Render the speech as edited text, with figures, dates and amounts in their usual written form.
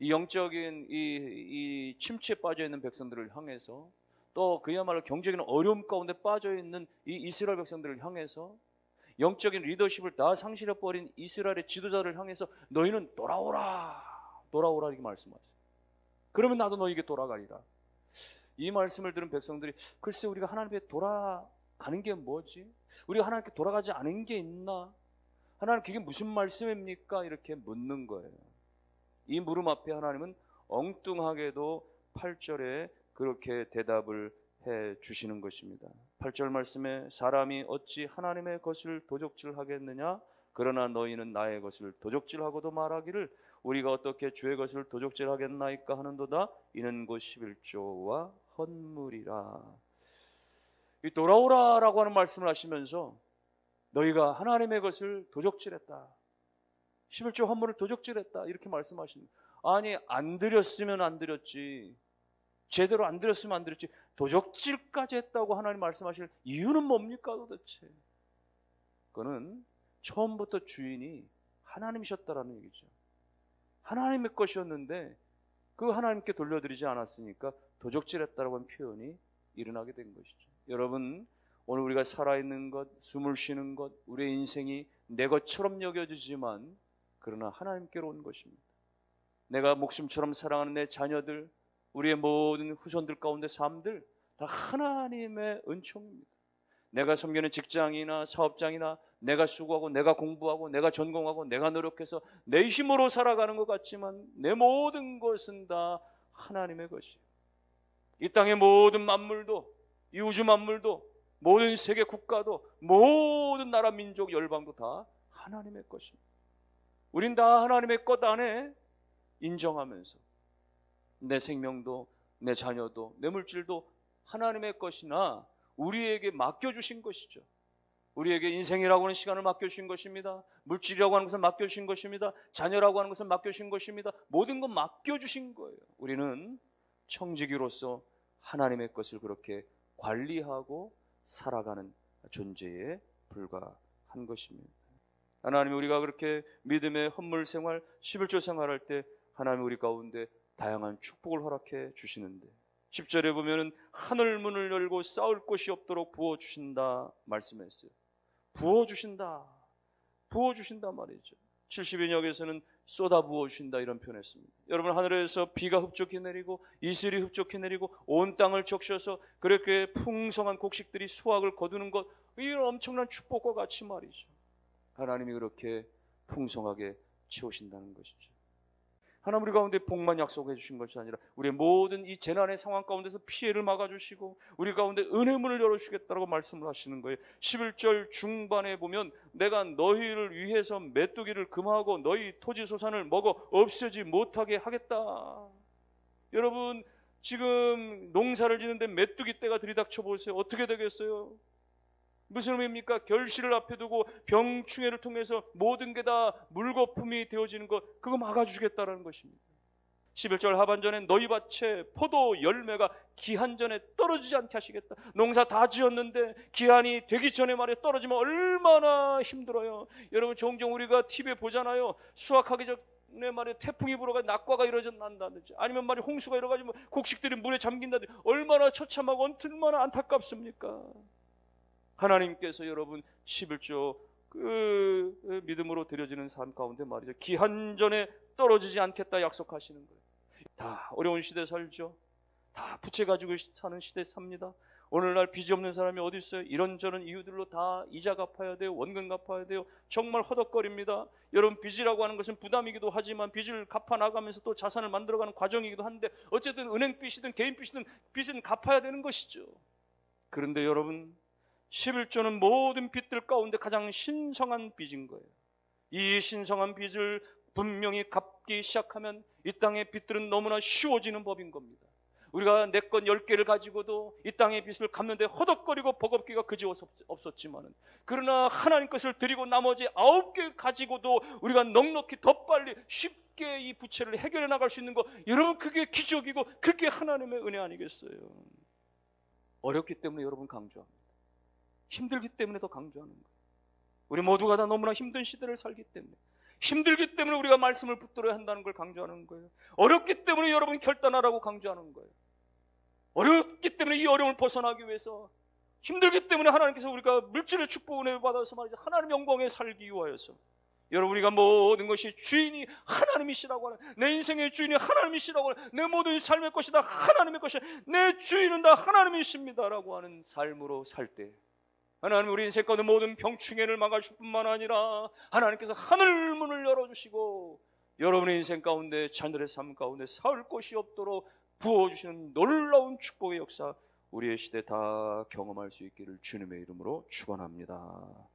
이 영적인 이 침체에 빠져 있는 백성들을 향해서, 또 그야말로 경제적인 어려움 가운데 빠져 있는 이 이스라엘 백성들을 향해서, 영적인 리더십을 다 상실해버린 이스라엘의 지도자를 향해서 너희는 돌아오라, 돌아오라 이렇게 말씀하세요. 그러면 나도 너희에게 돌아가리라. 이 말씀을 들은 백성들이, 글쎄 우리가 하나님께 돌아가는 게 뭐지? 우리가 하나님께 돌아가지 않은 게 있나? 하나님 그게 무슨 말씀입니까? 이렇게 묻는 거예요. 이 물음 앞에 하나님은 엉뚱하게도 8절에 그렇게 대답을 해 주시는 것입니다. 8절 말씀에 사람이 어찌 하나님의 것을 도적질하겠느냐? 그러나 너희는 나의 것을 도적질하고도 말하기를 우리가 어떻게 주의 것을 도적질하겠나이까 하는도다. 이는 곧 11조와 헌물이라. 이 돌아오라라고 하는 말씀을 하시면서 너희가 하나님의 것을 도적질했다, 11조 헌물을 도적질했다 이렇게 말씀하십니다. 아니 안 드렸으면 안 드렸지, 제대로 안 드렸으면 안 드렸지, 도적질까지 했다고 하나님 말씀하실 이유는 뭡니까 도대체? 그거는 처음부터 주인이 하나님이셨다라는 얘기죠. 하나님의 것이었는데 그 하나님께 돌려드리지 않았으니까 도적질했다라고 하는 표현이 일어나게 된 것이죠. 여러분, 오늘 우리가 살아있는 것, 숨을 쉬는 것, 우리의 인생이 내 것처럼 여겨지지만 그러나 하나님께로 온 것입니다. 내가 목숨처럼 사랑하는 내 자녀들, 우리의 모든 후손들 가운데 삶들 다 하나님의 은총입니다. 내가 섬기는 직장이나 사업장이나 내가 수고하고 내가 공부하고 내가 전공하고 내가 노력해서 내 힘으로 살아가는 것 같지만 내 모든 것은 다 하나님의 것이에요. 이 땅의 모든 만물도, 이 우주 만물도, 모든 세계 국가도, 모든 나라 민족 열방도 다 하나님의 것입니다. 우린 다 하나님의 것 안에 인정하면서 내 생명도 내 자녀도 내 물질도 하나님의 것이나 우리에게 맡겨주신 것이죠. 우리에게 인생이라고 하는 시간을 맡겨주신 것입니다. 물질이라고 하는 것을 맡겨주신 것입니다. 자녀라고 하는 것을 맡겨주신 것입니다. 모든 것 맡겨주신 거예요. 우리는 청지기로서 하나님의 것을 그렇게 관리하고 살아가는 존재에 불과한 것입니다. 하나님이 우리가 그렇게 믿음의 헌물 생활, 11조 생활할 때 하나님이 우리 가운데 다양한 축복을 허락해 주시는데 10절에 보면은 하늘 문을 열고 싸울 곳이 없도록 부어주신다 말씀했어요. 부어주신다, 부어주신다 말이죠. 70인역에서는 쏟아 부어주신다 이런 표현했습니다. 여러분, 하늘에서 비가 흡족히 내리고 이슬이 흡족히 내리고 온 땅을 적셔서 그렇게 풍성한 곡식들이 수확을 거두는 것, 이런 엄청난 축복과 같이 말이죠. 하나님이 그렇게 풍성하게 채우신다는 것이죠. 하나님 우리 가운데 복만 약속해 주신 것이 아니라 우리의 모든 이 재난의 상황 가운데서 피해를 막아주시고 우리 가운데 은혜 문을 열어주시겠다고 말씀을 하시는 거예요. 11절 중반에 보면 내가 너희를 위해서 메뚜기를 금하고 너희 토지소산을 먹어 없애지 못하게 하겠다. 여러분, 지금 농사를 지는데 메뚜기 떼가 들이닥쳐 보세요. 어떻게 되겠어요? 무슨 의미입니까? 결실을 앞에 두고 병충해를 통해서 모든 게 다 물거품이 되어지는 것, 그거 막아주시겠다는 것입니다. 11절 하반전에 너희 밭에 포도 열매가 기한 전에 떨어지지 않게 하시겠다. 농사 다 지었는데 기한이 되기 전에 말이야 떨어지면 얼마나 힘들어요. 여러분, 종종 우리가 TV에 보잖아요. 수확하기 전에 말이야 태풍이 불어가지고 낙과가 이루어진다든지 아니면 말이야 홍수가 일어가지고 곡식들이 물에 잠긴다든지 얼마나 처참하고 얼마나 안타깝습니까? 하나님께서 여러분 11조 그 믿음으로 드려지는 삶 가운데 말이죠, 기한 전에 떨어지지 않겠다 약속하시는 거예요. 다 어려운 시대 살죠. 다 부채 가지고 사는 시대 삽니다. 오늘날 빚이 없는 사람이 어디 있어요? 이런저런 이유들로 다 이자 갚아야 돼요. 원금 갚아야 돼요. 정말 허덕거립니다. 여러분, 빚이라고 하는 것은 부담이기도 하지만 빚을 갚아 나가면서 또 자산을 만들어가는 과정이기도 한데 어쨌든 은행 빚이든 개인 빚이든 빚은 갚아야 되는 것이죠. 그런데 여러분, 11조는 모든 빚들 가운데 가장 신성한 빚인 거예요. 이 신성한 빚을 분명히 갚기 시작하면 이 땅의 빚들은 너무나 쉬워지는 법인 겁니다. 우리가 내 것 10개를 가지고도 이 땅의 빚을 갚는데 허덕거리고 버겁기가 그지없었지만은, 그러나 하나님 것을 드리고 나머지 9개 가지고도 우리가 넉넉히 더 빨리 쉽게 이 부채를 해결해 나갈 수 있는 거, 여러분 그게 기적이고 그게 하나님의 은혜 아니겠어요? 어렵기 때문에 여러분 강조합니다. 힘들기 때문에 더 강조하는 거예요. 우리 모두가 다 너무나 힘든 시대를 살기 때문에 힘들기 때문에 우리가 말씀을 붙들어야 한다는 걸 강조하는 거예요. 어렵기 때문에 여러분 결단하라고 강조하는 거예요. 어렵기 때문에 이 어려움을 벗어나기 위해서, 힘들기 때문에 하나님께서 우리가 물질의 축복을 받아서 말이죠, 하나님 영광에 살기 위하여서 여러분, 우리가 모든 것이 주인이 하나님이시라고 하는, 내 인생의 주인이 하나님이시라고 하는, 내 모든 삶의 것이 다 하나님의 것이야, 내 주인은 다 하나님이십니다라고 하는 삶으로 살 때 하나님 우리 인생 가운데 모든 병충해를 막아주실 뿐만 아니라 하나님께서 하늘 문을 열어주시고 여러분의 인생 가운데, 자녀들의 삶 가운데 살 곳이 없도록 부어주시는 놀라운 축복의 역사 우리의 시대 다 경험할 수 있기를 주님의 이름으로 축원합니다.